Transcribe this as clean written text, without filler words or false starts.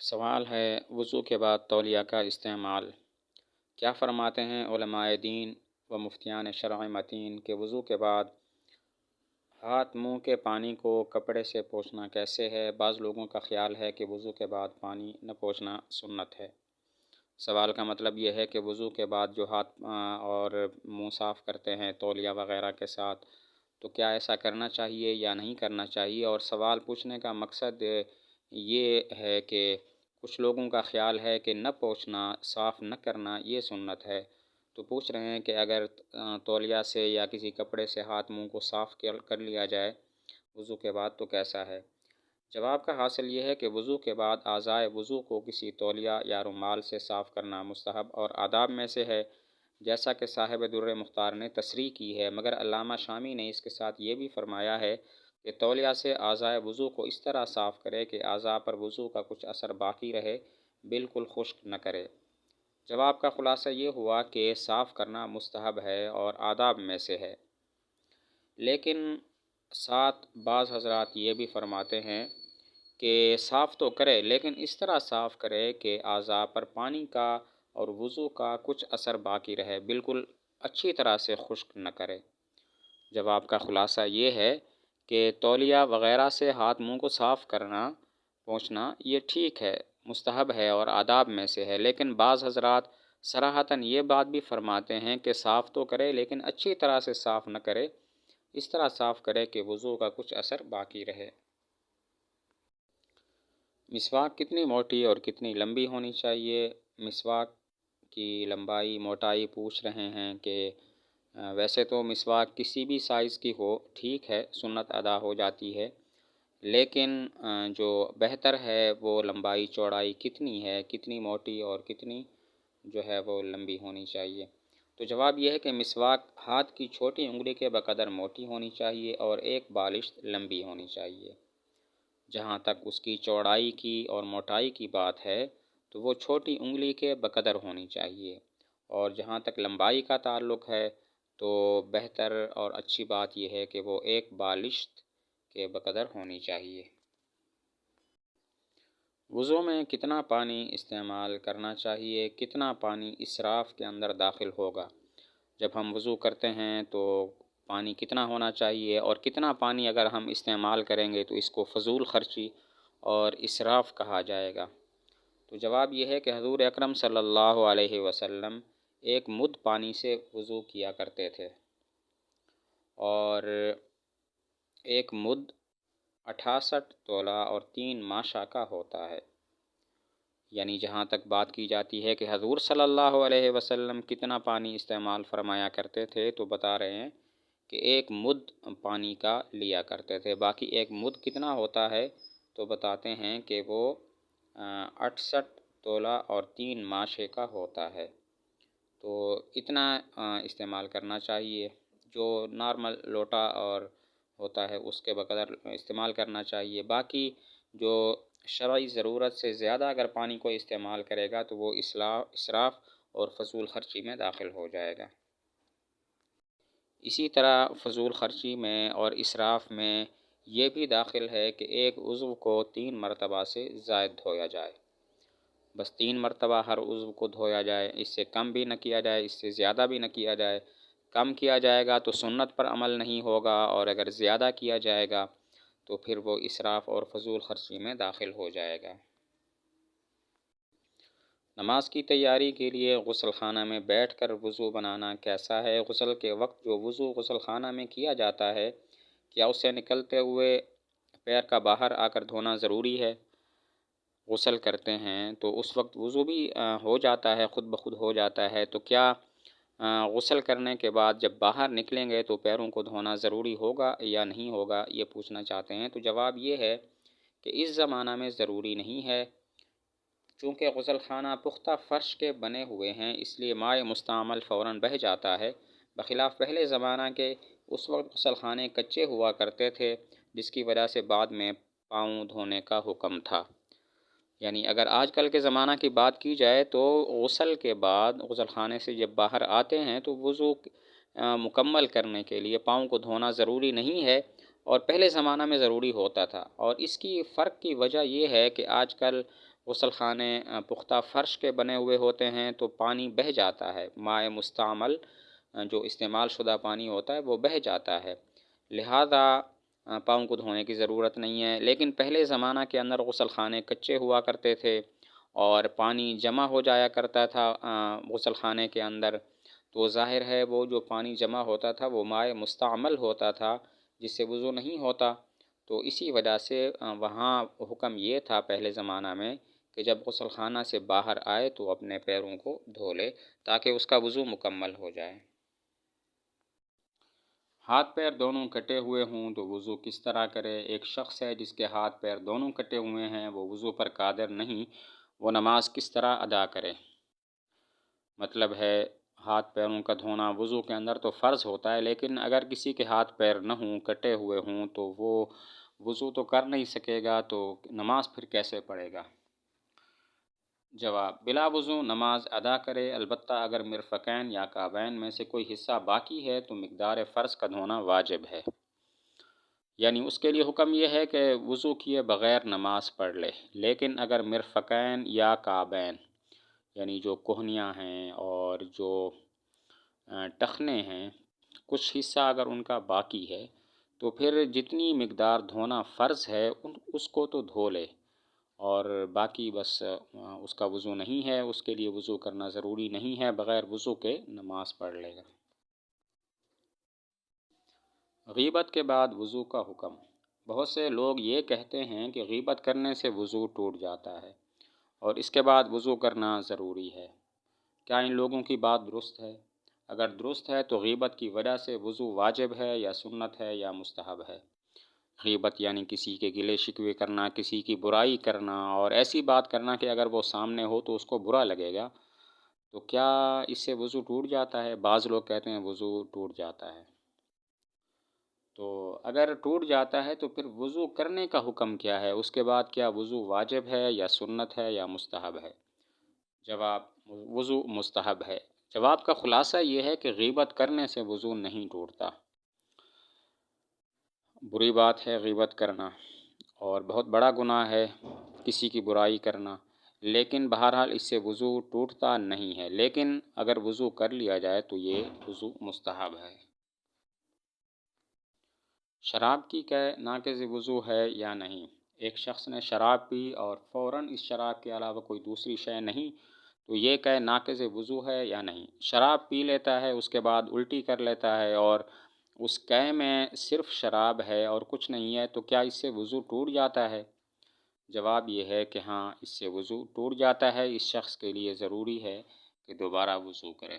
سوال ہے وضو کے بعد تولیہ کا استعمال۔ کیا فرماتے ہیں علماء دین و مفتیان شرع متین کہ وضو کے بعد ہاتھ منہ کے پانی کو کپڑے سے پوچھنا کیسے ہے؟ بعض لوگوں کا خیال ہے کہ وضو کے بعد پانی نہ پوچھنا سنت ہے۔ سوال کا مطلب یہ ہے کہ وضو کے بعد جو ہاتھ اور منہ صاف کرتے ہیں تولیہ وغیرہ کے ساتھ، تو کیا ایسا کرنا چاہیے یا نہیں کرنا چاہیے؟ اور سوال پوچھنے کا مقصد یہ ہے کہ کچھ لوگوں کا خیال ہے کہ نہ پوچھنا، صاف نہ کرنا یہ سنت ہے، تو پوچھ رہے ہیں کہ اگر تولیہ سے یا کسی کپڑے سے ہاتھ منہ کو صاف کر لیا جائے وضو کے بعد تو کیسا ہے؟ جواب کا حاصل یہ ہے کہ وضو کے بعد اعضائے وضو کو کسی تولیہ یا رومال سے صاف کرنا مستحب اور آداب میں سے ہے، جیسا کہ صاحب در مختار نے تصریح کی ہے، مگر علامہ شامی نے اس کے ساتھ یہ بھی فرمایا ہے کہ تولیہ سے اعضائے وضو کو اس طرح صاف کرے کہ اعضاء پر وضو کا کچھ اثر باقی رہے، بالکل خشک نہ کرے۔ جواب کا خلاصہ یہ ہوا کہ صاف کرنا مستحب ہے اور آداب میں سے ہے، لیکن ساتھ بعض حضرات یہ بھی فرماتے ہیں کہ صاف تو کرے لیکن اس طرح صاف کرے کہ اعضاء پر پانی کا اور وضو کا کچھ اثر باقی رہے، بالکل اچھی طرح سے خشک نہ کرے۔ جواب کا خلاصہ یہ ہے کہ تولیہ وغیرہ سے ہاتھ منہ کو صاف کرنا، پوچھنا یہ ٹھیک ہے، مستحب ہے اور آداب میں سے ہے، لیکن بعض حضرات صراحتاً یہ بات بھی فرماتے ہیں کہ صاف تو کرے لیکن اچھی طرح سے صاف نہ کرے، اس طرح صاف کرے کہ وضو کا کچھ اثر باقی رہے۔ مسواک کتنی موٹی اور کتنی لمبی ہونی چاہیے؟ مسواک کی لمبائی موٹائی پوچھ رہے ہیں کہ ویسے تو مسواک کسی بھی سائز کی ہو ٹھیک ہے، سنت ادا ہو جاتی ہے، لیکن جو بہتر ہے وہ لمبائی چوڑائی کتنی ہے، کتنی موٹی اور کتنی جو ہے وہ لمبی ہونی چاہیے؟ تو جواب یہ ہے کہ مسواک ہاتھ کی چھوٹی انگلی کے بقدر موٹی ہونی چاہیے اور ایک بالشت لمبی ہونی چاہیے۔ جہاں تک اس کی چوڑائی کی اور موٹائی کی بات ہے تو وہ چھوٹی انگلی کے بقدر ہونی چاہیے، اور جہاں تک لمبائی کا تعلق ہے تو بہتر اور اچھی بات یہ ہے کہ وہ ایک بالشت کے بقدر ہونی چاہیے۔ وضو میں کتنا پانی استعمال کرنا چاہیے؟ کتنا پانی اسراف کے اندر داخل ہوگا؟ جب ہم وضو کرتے ہیں تو پانی کتنا ہونا چاہیے، اور کتنا پانی اگر ہم استعمال کریں گے تو اس کو فضول خرچی اور اسراف کہا جائے گا؟ تو جواب یہ ہے کہ حضور اکرم صلی اللہ علیہ وسلم ایک مد پانی سے وضو کیا کرتے تھے، اور ایک مد 68 تولہ اور 3 ماشا کا ہوتا ہے۔ یعنی جہاں تک بات کی جاتی ہے کہ حضور صلی اللہ علیہ وسلم کتنا پانی استعمال فرمایا کرتے تھے تو بتا رہے ہیں کہ ایک مد پانی کا لیا کرتے تھے، باقی ایک مد کتنا ہوتا ہے تو بتاتے ہیں کہ وہ 68 تولہ اور 3 ماشے کا ہوتا ہے، تو اتنا استعمال کرنا چاہیے، جو نارمل لوٹا اور ہوتا ہے اس کے بقدر استعمال کرنا چاہیے۔ باقی جو شرعی ضرورت سے زیادہ اگر پانی کو استعمال کرے گا تو وہ اسراف اور فضول خرچی میں داخل ہو جائے گا۔ اسی طرح فضول خرچی میں اور اسراف میں یہ بھی داخل ہے کہ ایک عضو کو 3 مرتبہ سے زائد دھویا جائے، بس 3 مرتبہ ہر عضو کو دھویا جائے، اس سے کم بھی نہ کیا جائے، اس سے زیادہ بھی نہ کیا جائے۔ کم کیا جائے گا تو سنت پر عمل نہیں ہوگا، اور اگر زیادہ کیا جائے گا تو پھر وہ اسراف اور فضول خرچی میں داخل ہو جائے گا۔ نماز کی تیاری کے لیے غسل خانہ میں بیٹھ کر وضو بنانا کیسا ہے؟ غسل کے وقت جو وضو غسل خانہ میں کیا جاتا ہے، کیا اس سے نکلتے ہوئے پیر کا باہر آ کر دھونا ضروری ہے؟ غسل کرتے ہیں تو اس وقت وضو بھی ہو جاتا ہے، خود بخود ہو جاتا ہے، تو کیا غسل کرنے کے بعد جب باہر نکلیں گے تو پیروں کو دھونا ضروری ہوگا یا نہیں ہوگا، یہ پوچھنا چاہتے ہیں؟ تو جواب یہ ہے کہ اس زمانہ میں ضروری نہیں ہے، چونکہ غسل خانہ پختہ فرش کے بنے ہوئے ہیں، اس لیے ماء مستعمل فوراً بہہ جاتا ہے، بخلاف پہلے زمانہ کے اس وقت غسل خانے کچے ہوا کرتے تھے، جس کی وجہ سے بعد میں پاؤں دھونے کا حکم تھا۔ یعنی اگر آج کل کے زمانہ کی بات کی جائے تو غسل کے بعد غسل خانے سے جب باہر آتے ہیں تو وضو مکمل کرنے کے لیے پاؤں کو دھونا ضروری نہیں ہے، اور پہلے زمانہ میں ضروری ہوتا تھا، اور اس کی فرق کی وجہ یہ ہے کہ آج کل غسل خانے پختہ فرش کے بنے ہوئے ہوتے ہیں تو پانی بہہ جاتا ہے، مائع مستعمل جو استعمال شدہ پانی ہوتا ہے وہ بہہ جاتا ہے، لہذا پاؤں کو دھونے کی ضرورت نہیں ہے۔ لیکن پہلے زمانہ کے اندر غسل خانے کچے ہوا کرتے تھے اور پانی جمع ہو جایا کرتا تھا غسل خانے کے اندر، تو ظاہر ہے وہ جو پانی جمع ہوتا تھا وہ مائع مستعمل ہوتا تھا جس سے وضو نہیں ہوتا، تو اسی وجہ سے وہاں حکم یہ تھا پہلے زمانہ میں کہ جب غسل خانہ سے باہر آئے تو اپنے پیروں کو دھو لے تاکہ اس کا وضو مکمل ہو جائے۔ ہاتھ پیر دونوں کٹے ہوئے ہوں تو وضو کس طرح کرے؟ ایک شخص ہے جس کے ہاتھ پیر دونوں کٹے ہوئے ہیں، وہ وضو پر قادر نہیں، وہ نماز کس طرح ادا کرے؟ مطلب ہے ہاتھ پیروں کا دھونا وضو کے اندر تو فرض ہوتا ہے، لیکن اگر کسی کے ہاتھ پیر نہ ہوں، کٹے ہوئے ہوں، تو وہ وضو تو کر نہیں سکے گا، تو نماز پھر کیسے پڑھے گا؟ جواب: بلا وضو نماز ادا کرے، البتہ اگر مرفقین یا کعبین میں سے کوئی حصہ باقی ہے تو مقدار فرض کا دھونا واجب ہے، یعنی اس کے لیے حکم یہ ہے کہ وضو کیے بغیر نماز پڑھ لے۔ لیکن اگر مرفقین یا کعبین یعنی جو کوہنیاں ہیں اور جو ٹخنے ہیں، کچھ حصہ اگر ان کا باقی ہے تو پھر جتنی مقدار دھونا فرض ہے اس کو تو دھو لے، اور باقی بس اس کا وضو نہیں ہے، اس کے لیے وضو کرنا ضروری نہیں ہے، بغیر وضو کے نماز پڑھ لے گا۔ غیبت کے بعد وضو کا حکم۔ بہت سے لوگ یہ کہتے ہیں کہ غیبت کرنے سے وضو ٹوٹ جاتا ہے اور اس کے بعد وضو کرنا ضروری ہے۔ کیا ان لوگوں کی بات درست ہے؟ اگر درست ہے تو غیبت کی وجہ سے وضو واجب ہے یا سنت ہے یا مستحب ہے؟ غیبت یعنی کسی کے گلے شکوے کرنا، کسی کی برائی کرنا اور ایسی بات کرنا کہ اگر وہ سامنے ہو تو اس کو برا لگے گا، تو کیا اس سے وضو ٹوٹ جاتا ہے؟ بعض لوگ کہتے ہیں وضو ٹوٹ جاتا ہے۔ تو اگر ٹوٹ جاتا ہے تو پھر وضو کرنے کا حکم کیا ہے؟ اس کے بعد کیا وضو واجب ہے یا سنت ہے یا مستحب ہے؟ جواب: وضو مستحب ہے۔ جواب کا خلاصہ یہ ہے کہ غیبت کرنے سے وضو نہیں ٹوٹتا۔ بری بات ہے غیبت کرنا اور بہت بڑا گناہ ہے کسی کی برائی کرنا، لیکن بہرحال اس سے وضو ٹوٹتا نہیں ہے، لیکن اگر وضو کر لیا جائے تو یہ وضو مستحب ہے۔ شراب کی قے ناقض وضو ہے یا نہیں؟ ایک شخص نے شراب پی اور فوراً اس شراب کے علاوہ کوئی دوسری شے نہیں، تو یہ قے ناقض وضو ہے یا نہیں؟ شراب پی لیتا ہے، اس کے بعد الٹی کر لیتا ہے اور اس قے میں صرف شراب ہے اور کچھ نہیں ہے، تو کیا اس سے وضو ٹوٹ جاتا ہے؟ جواب یہ ہے کہ ہاں، اس سے وضو ٹوٹ جاتا ہے، اس شخص کے لیے ضروری ہے کہ دوبارہ وضو کرے۔